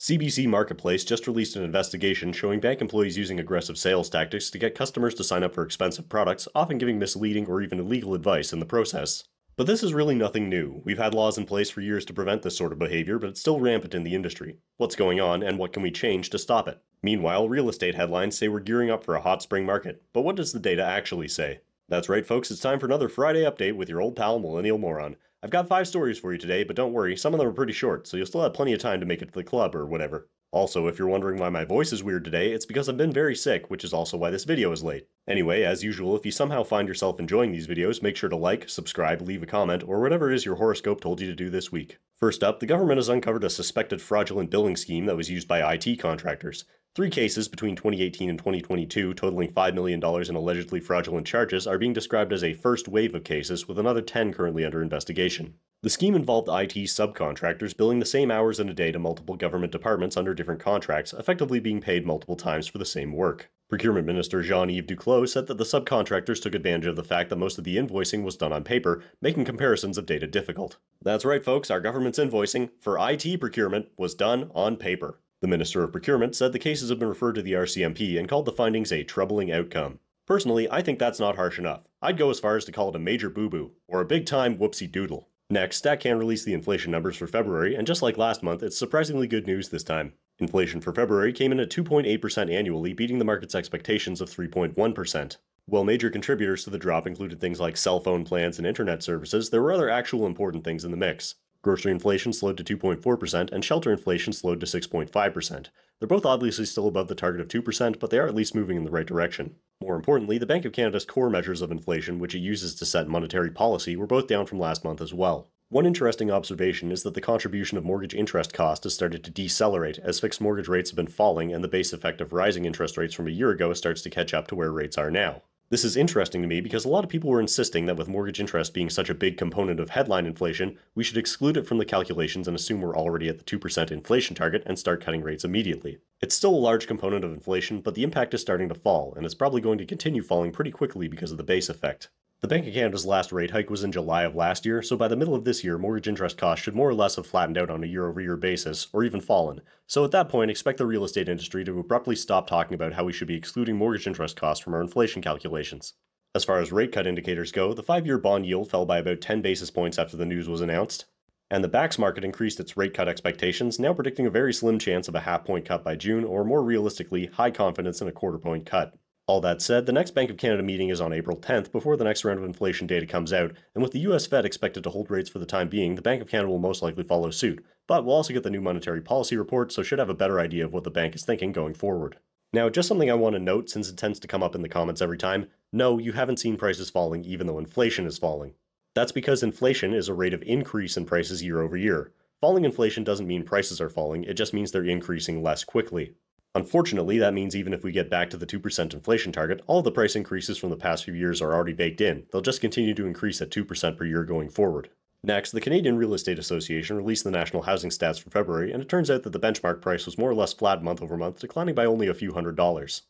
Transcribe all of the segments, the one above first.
CBC Marketplace just released an investigation showing bank employees using aggressive sales tactics to get customers to sign up for expensive products, often giving misleading or even illegal advice in the process. But this is really nothing new. We've had laws in place for years to prevent this sort of behavior, but it's still rampant in the industry. What's going on, and what can we change to stop it? Meanwhile, real estate headlines say we're gearing up for a hot spring market. But what does the data actually say? That's right, folks, it's time for another Friday update with your old pal, Millennial Moron. I've got 5 stories for you today, but don't worry, some of them are pretty short, so you'll still have plenty of time to make it to the club or whatever. Also, if you're wondering why my voice is weird today, it's because I've been very sick, which is also why this video is late. Anyway, as usual, if you somehow find yourself enjoying these videos, make sure to like, subscribe, leave a comment, or whatever it is your horoscope told you to do this week. First up, the government has uncovered a suspected fraudulent billing scheme that was used by IT contractors. 3 cases between 2018 and 2022, totaling $5 million in allegedly fraudulent charges, are being described as a first wave of cases, with another 10 currently under investigation. The scheme involved IT subcontractors billing the same hours in a day to multiple government departments under different contracts, effectively being paid multiple times for the same work. Procurement Minister Jean-Yves Duclos said that the subcontractors took advantage of the fact that most of the invoicing was done on paper, making comparisons of data difficult. That's right, folks, our government's invoicing for IT procurement was done on paper. The Minister of Procurement said the cases have been referred to the RCMP and called the findings a troubling outcome. Personally, I think that's not harsh enough. I'd go as far as to call it a major boo-boo, or a big-time whoopsie-doodle. Next, StatCan released the inflation numbers for February, and just like last month, it's surprisingly good news this time. Inflation for February came in at 2.8% annually, beating the market's expectations of 3.1%. While major contributors to the drop included things like cell phone plans and internet services, there were other actual important things in the mix. Grocery inflation slowed to 2.4%, and shelter inflation slowed to 6.5%. They're both obviously still above the target of 2%, but they are at least moving in the right direction. More importantly, the Bank of Canada's core measures of inflation, which it uses to set monetary policy, were both down from last month as well. One interesting observation is that the contribution of mortgage interest cost has started to decelerate as fixed mortgage rates have been falling and the base effect of rising interest rates from a year ago starts to catch up to where rates are now. This is interesting to me because a lot of people were insisting that with mortgage interest being such a big component of headline inflation, we should exclude it from the calculations and assume we're already at the 2% inflation target and start cutting rates immediately. It's still a large component of inflation, but the impact is starting to fall, and it's probably going to continue falling pretty quickly because of the base effect. The Bank of Canada's last rate hike was in July of last year, so by the middle of this year, mortgage interest costs should more or less have flattened out on a year-over-year basis, or even fallen. So at that point, expect the real estate industry to abruptly stop talking about how we should be excluding mortgage interest costs from our inflation calculations. As far as rate cut indicators go, the 5-year bond yield fell by about 10 basis points after the news was announced, and the BAX market increased its rate cut expectations, now predicting a very slim chance of a half-point cut by June, or more realistically, high confidence in a quarter-point cut. All that said, the next Bank of Canada meeting is on April 10th before the next round of inflation data comes out, and with the US Fed expected to hold rates for the time being, the Bank of Canada will most likely follow suit. But we'll also get the new monetary policy report, so should have a better idea of what the bank is thinking going forward. Now, just something I want to note since it tends to come up in the comments every time, no, you haven't seen prices falling even though inflation is falling. That's because inflation is a rate of increase in prices year over year. Falling inflation doesn't mean prices are falling, it just means they're increasing less quickly. Unfortunately, that means even if we get back to the 2% inflation target, all the price increases from the past few years are already baked in. They'll just continue to increase at 2% per year going forward. Next, the Canadian Real Estate Association released the national housing stats for February, and it turns out that the benchmark price was more or less flat month over month, declining by only a few $100s.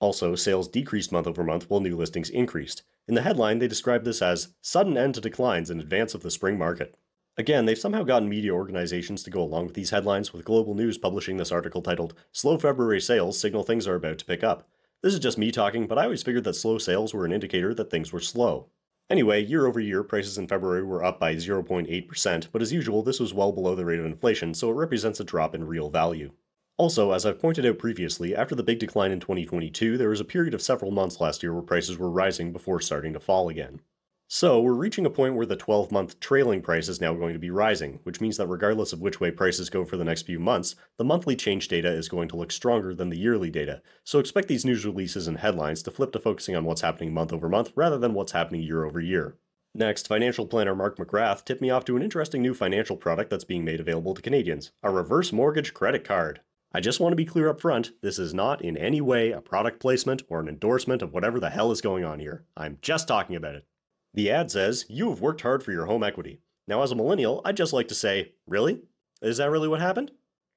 Also, sales decreased month over month while new listings increased. In the headline, they described this as sudden end to declines in advance of the spring market. Again, they've somehow gotten media organizations to go along with these headlines, with Global News publishing this article titled, "Slow February Sales Signal Things Are About to Pick Up." This is just me talking, but I always figured that slow sales were an indicator that things were slow. Anyway, year over year, prices in February were up by 0.8%, but as usual, this was well below the rate of inflation, so it represents a drop in real value. Also, as I've pointed out previously, after the big decline in 2022, there was a period of several months last year where prices were rising before starting to fall again. So, we're reaching a point where the 12-month trailing price is now going to be rising, which means that regardless of which way prices go for the next few months, the monthly change data is going to look stronger than the yearly data, so expect these news releases and headlines to flip to focusing on what's happening month over month rather than what's happening year over year. Next, financial planner Mark McGrath tipped me off to an interesting new financial product that's being made available to Canadians, a reverse mortgage credit card. I just want to be clear up front, this is not in any way a product placement or an endorsement of whatever the hell is going on here. I'm just talking about it. The ad says, "You have worked hard for your home equity." Now as a millennial, I'd just like to say, really? Is that really what happened?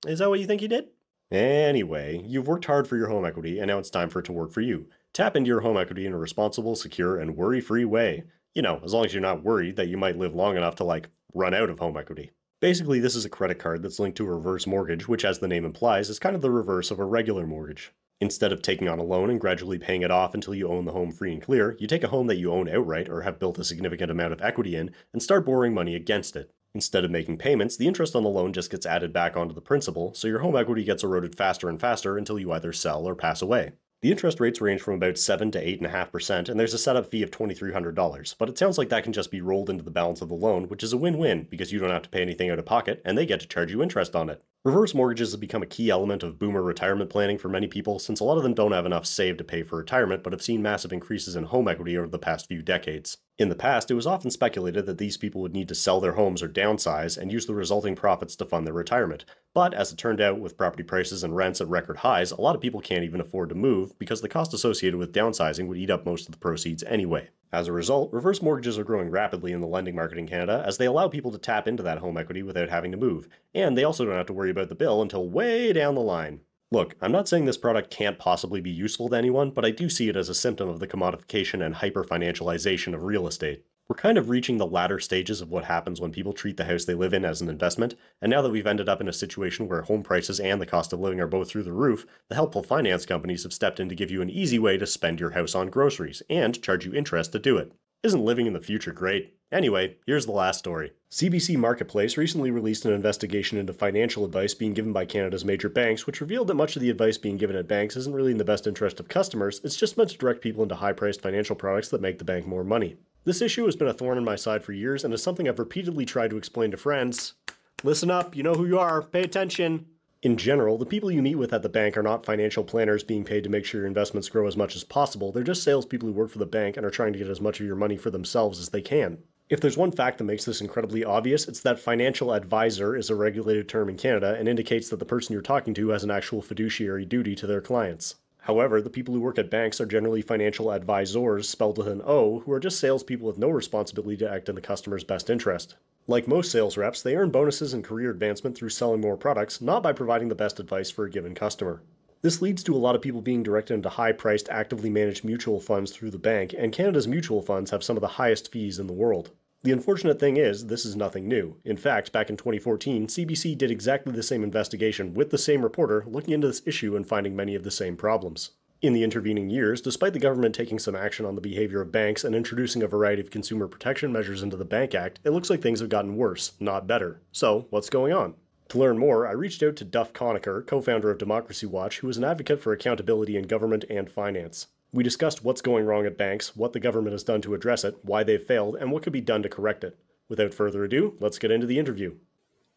Is that what you think you did? Anyway, you've worked hard for your home equity, and now it's time for it to work for you. Tap into your home equity in a responsible, secure, and worry-free way. You know, as long as you're not worried that you might live long enough to, run out of home equity. Basically, this is a credit card that's linked to a reverse mortgage, which, as the name implies, is kind of the reverse of a regular mortgage. Instead of taking on a loan and gradually paying it off until you own the home free and clear, you take a home that you own outright or have built a significant amount of equity in and start borrowing money against it. Instead of making payments, the interest on the loan just gets added back onto the principal, so your home equity gets eroded faster and faster until you either sell or pass away. The interest rates range from about 7 to 8.5%, and there's a setup fee of $2,300, but it sounds like that can just be rolled into the balance of the loan, which is a win-win because you don't have to pay anything out of pocket, and they get to charge you interest on it. Reverse mortgages have become a key element of boomer retirement planning for many people, since a lot of them don't have enough saved to pay for retirement, but have seen massive increases in home equity over the past few decades. In the past, it was often speculated that these people would need to sell their homes or downsize and use the resulting profits to fund their retirement. But as it turned out, with property prices and rents at record highs, a lot of people can't even afford to move because the cost associated with downsizing would eat up most of the proceeds anyway. As a result, reverse mortgages are growing rapidly in the lending market in Canada as they allow people to tap into that home equity without having to move, and they also don't have to worry about the bill until way down the line. Look, I'm not saying this product can't possibly be useful to anyone, but I do see it as a symptom of the commodification and hyper-financialization of real estate. We're kind of reaching the latter stages of what happens when people treat the house they live in as an investment, and now that we've ended up in a situation where home prices and the cost of living are both through the roof, the helpful finance companies have stepped in to give you an easy way to spend your house on groceries, and charge you interest to do it. Isn't living in the future great? Anyway, here's the last story. CBC Marketplace recently released an investigation into financial advice being given by Canada's major banks, which revealed that much of the advice being given at banks isn't really in the best interest of customers, it's just meant to direct people into high-priced financial products that make the bank more money. This issue has been a thorn in my side for years and is something I've repeatedly tried to explain to friends. Listen up, you know who you are, pay attention. In general, the people you meet with at the bank are not financial planners being paid to make sure your investments grow as much as possible, they're just salespeople who work for the bank and are trying to get as much of your money for themselves as they can. If there's one fact that makes this incredibly obvious, it's that financial advisor is a regulated term in Canada and indicates that the person you're talking to has an actual fiduciary duty to their clients. However, the people who work at banks are generally financial advisors, spelled with an O, who are just salespeople with no responsibility to act in the customer's best interest. Like most sales reps, they earn bonuses and career advancement through selling more products, not by providing the best advice for a given customer. This leads to a lot of people being directed into high-priced, actively managed mutual funds through the bank, and Canada's mutual funds have some of the highest fees in the world. The unfortunate thing is, this is nothing new. In fact, back in 2014, CBC did exactly the same investigation with the same reporter, looking into this issue and finding many of the same problems. In the intervening years, despite the government taking some action on the behavior of banks and introducing a variety of consumer protection measures into the Bank Act, it looks like things have gotten worse, not better. So, what's going on? To learn more, I reached out to Duff, co-founder of Democracy Watch, who is an advocate for accountability in government and finance. We discussed what's going wrong at banks, what the government has done to address it, why they've failed, and what could be done to correct it. Without further ado, let's get into the interview.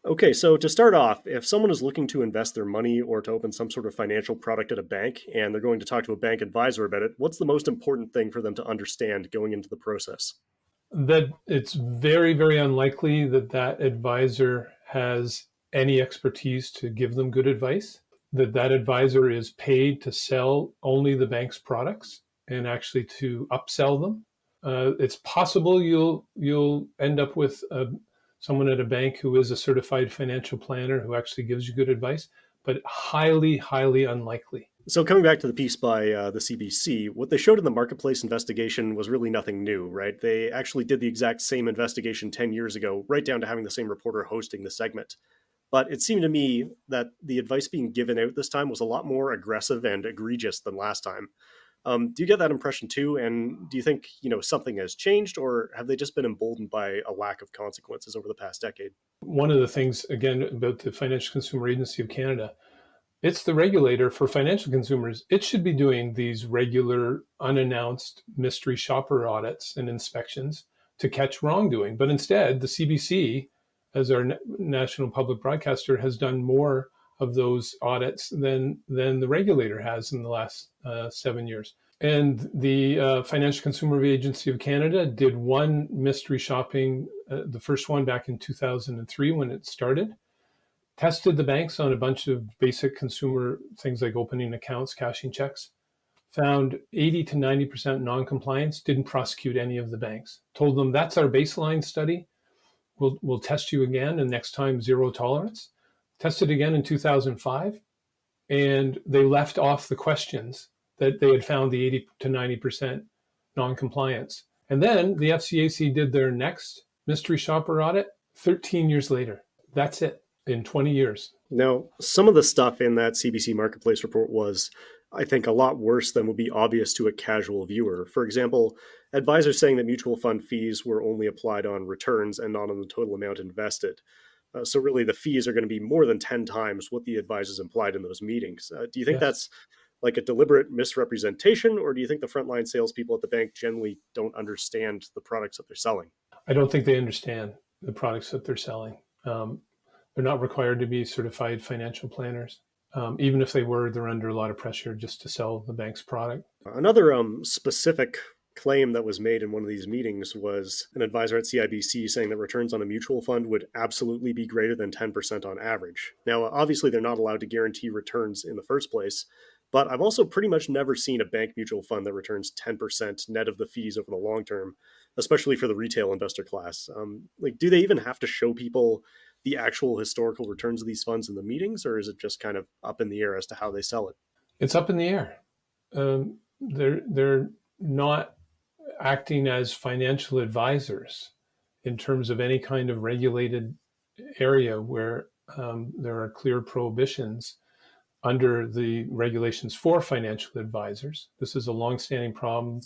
Okay, so to start off, if someone is looking to invest their money or to open some sort of financial product at a bank, and they're going to talk to a bank advisor about it, what's the most important thing for them to understand going into the process? That it's very, very unlikely that that advisor has any expertise to give them good advice, that that advisor is paid to sell only the bank's products and actually to upsell them. It's possible you'll end up with someone at a bank who is a certified financial planner who actually gives you good advice, but highly, highly unlikely. So coming back to the piece by the CBC, what they showed in the marketplace investigation was really nothing new, right? They actually did the exact same investigation 10 years ago, right down to having the same reporter hosting the segment. But it seemed to me that the advice being given out this time was a lot more aggressive and egregious than last time. Do you get that impression too? And do you think, something has changed, or have they just been emboldened by a lack of consequences over the past decade? One of the things, again, about the Financial Consumer Agency of Canada, it's the regulator for financial consumers. It should be doing these regular, unannounced mystery shopper audits and inspections to catch wrongdoing. But instead, the CBC, as our national public broadcaster, has done more of those audits than the regulator has in the last 7 years. And the Financial Consumer Agency of Canada did one mystery shopping, the first one back in 2003 when it started, tested the banks on a bunch of basic consumer things like opening accounts, cashing checks, found 80 to 90% non-compliance, didn't prosecute any of the banks, told them that's our baseline study. We'll test you again, and next time, zero tolerance. Tested again in 2005, and they left off the questions that they had found the 80 to 90% non-compliance. And then the FCAC did their next mystery shopper audit 13 years later. That's it in 20 years. Now, some of the stuff in that CBC Marketplace report was, I think, a lot worse than would be obvious to a casual viewer. For example, advisors saying that mutual fund fees were only applied on returns and not on the total amount invested. So really, the fees are going to be more than 10 times what the advisors implied in those meetings. Do you think Yes. that's like a deliberate misrepresentation, or do you think the frontline salespeople at the bank generally don't understand the products that they're selling? I don't think they understand the products that they're selling. They're not required to be certified financial planners. Even if they were, they're under a lot of pressure just to sell the bank's product. Another specific claim that was made in one of these meetings was an advisor at CIBC saying that returns on a mutual fund would absolutely be greater than 10% on average. Now, obviously, they're not allowed to guarantee returns in the first place, but I've also pretty much never seen a bank mutual fund that returns 10% net of the fees over the long term, especially for the retail investor class. Do they even have to show people the actual historical returns of these funds in the meetings, or is it just kind of up in the air as to how they sell it? It's up in the air. They're not acting as financial advisors in terms of any kind of regulated area where there are clear prohibitions under the regulations for financial advisors. This is a longstanding problem.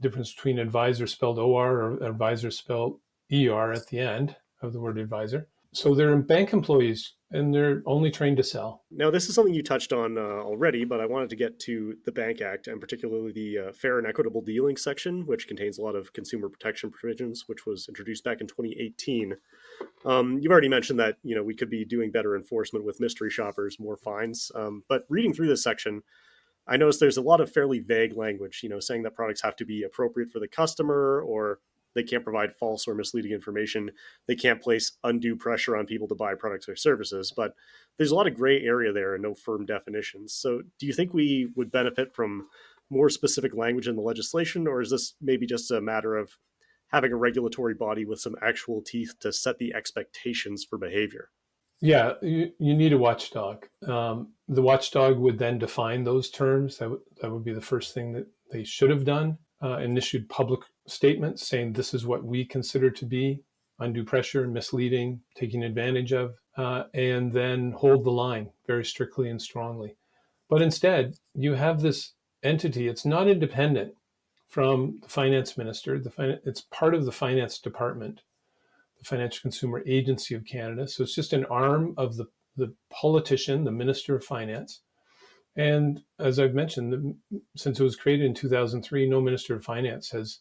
Difference between advisor spelled OR or advisor spelled ER at the end of the word advisor. So they're bank employees and they're only trained to sell. Now, this is something you touched on already, but I wanted to get to the Bank Act and particularly the Fair and Equitable Dealing section, which contains a lot of consumer protection provisions, which was introduced back in 2018. You've already mentioned that we could be doing better enforcement with mystery shoppers, more fines. But reading through this section, I noticed there's a lot of fairly vague language, saying that products have to be appropriate for the customer, or they can't provide false or misleading information. They can't place undue pressure on people to buy products or services. But there's a lot of gray area there and no firm definitions. So do you think we would benefit from more specific language in the legislation, or is this maybe just a matter of having a regulatory body with some actual teeth to set the expectations for behavior? Yeah, you need a watchdog. The watchdog would then define those terms. That would be the first thing that they should have done, and issued public statements saying this is what we consider to be undue pressure, misleading, taking advantage of, and then hold the line very strictly and strongly. But instead, you have this entity. It's not independent from the finance minister. It's part of the finance department, the Financial Consumer Agency of Canada. So it's just an arm of the politician, the Minister of Finance. And as I've mentioned, since it was created in 2003, no Minister of Finance has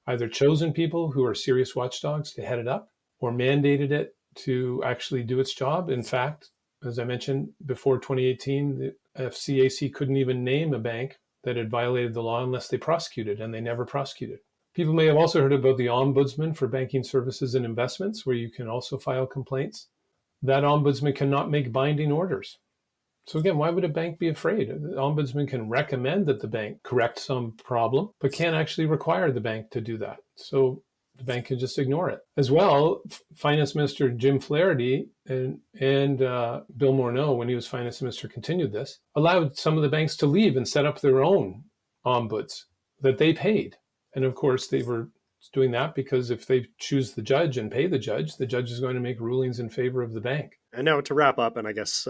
either chosen people who are serious watchdogs to head it up or mandated it to actually do its job. In fact, as I mentioned, before 2018, the FCAC couldn't even name a bank that had violated the law unless they prosecuted, and they never prosecuted. People may have also heard about the Ombudsman for Banking Services and Investments, where you can also file complaints. That Ombudsman cannot make binding orders. So again, why would a bank be afraid? The Ombudsman can recommend that the bank correct some problem, but can't actually require the bank to do that. So the bank can just ignore it. As well, Finance Minister Jim Flaherty and Bill Morneau, when he was Finance Minister, continued this, allowed some of the banks to leave and set up their own ombuds that they paid. And of course, they were doing that because if they choose the judge and pay the judge is going to make rulings in favor of the bank. And now to wrap up, and I guess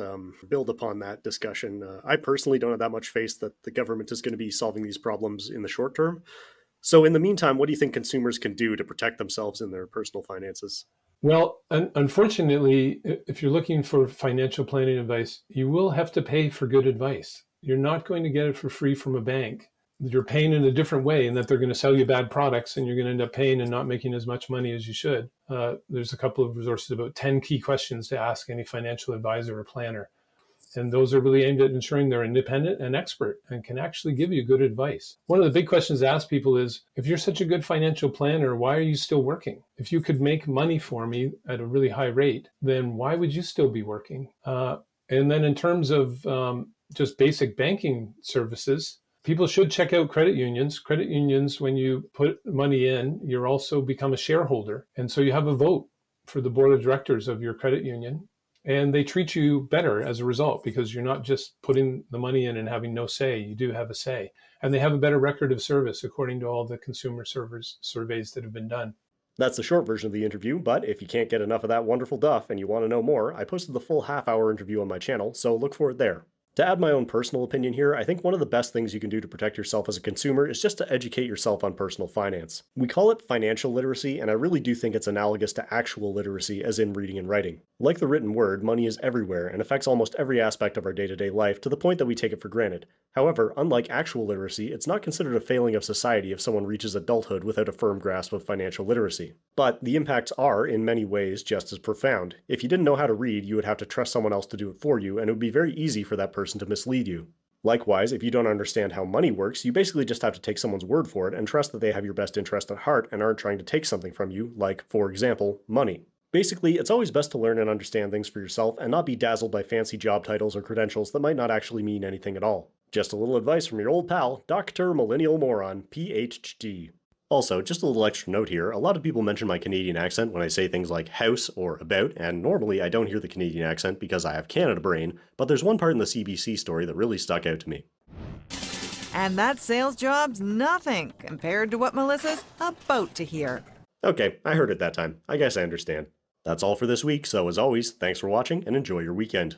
build upon that discussion, I personally don't have that much faith that the government is going to be solving these problems in the short term. So in the meantime, what do you think consumers can do to protect themselves in their personal finances? Well, unfortunately, if you're looking for financial planning advice, you will have to pay for good advice. You're not going to get it for free from a bank. You're paying in a different way, in that they're going to sell you bad products and you're going to end up paying and not making as much money as you should. There's a couple of resources about 10 key questions to ask any financial advisor or planner. And those are really aimed at ensuring they're independent and expert and can actually give you good advice. One of the big questions to ask people is, if you're such a good financial planner, why are you still working? If you could make money for me at a really high rate, then why would you still be working? And then in terms of just basic banking services, people should check out credit unions. Credit unions, when you put money in, you're also become a shareholder. And so you have a vote for the board of directors of your credit union. And they treat you better as a result, because you're not just putting the money in and having no say. You do have a say. And they have a better record of service, according to all the consumer surveys that have been done. That's the short version of the interview, but if you can't get enough of that wonderful Duff and you want to know more, I posted the full half-hour interview on my channel, so look for it there. To add my own personal opinion here, I think one of the best things you can do to protect yourself as a consumer is just to educate yourself on personal finance. We call it financial literacy, and I really do think it's analogous to actual literacy, as in reading and writing. Like the written word, money is everywhere and affects almost every aspect of our day-to-day life to the point that we take it for granted. However, unlike actual literacy, it's not considered a failing of society if someone reaches adulthood without a firm grasp of financial literacy. But the impacts are, in many ways, just as profound. If you didn't know how to read, you would have to trust someone else to do it for you, and it would be very easy for that person to mislead you. Likewise, if you don't understand how money works, you basically just have to take someone's word for it and trust that they have your best interest at heart and aren't trying to take something from you, like, for example, money. Basically, it's always best to learn and understand things for yourself and not be dazzled by fancy job titles or credentials that might not actually mean anything at all. Just a little advice from your old pal, Dr. MillennialMoron, PhD. Also, just a little extra note here, a lot of people mention my Canadian accent when I say things like house or about, and normally I don't hear the Canadian accent because I have Canada brain, but there's one part in the CBC story that really stuck out to me. And that sales job's nothing compared to what Melissa's about to hear. Okay, I heard it that time. I guess I understand. That's all for this week, so as always, thanks for watching and enjoy your weekend.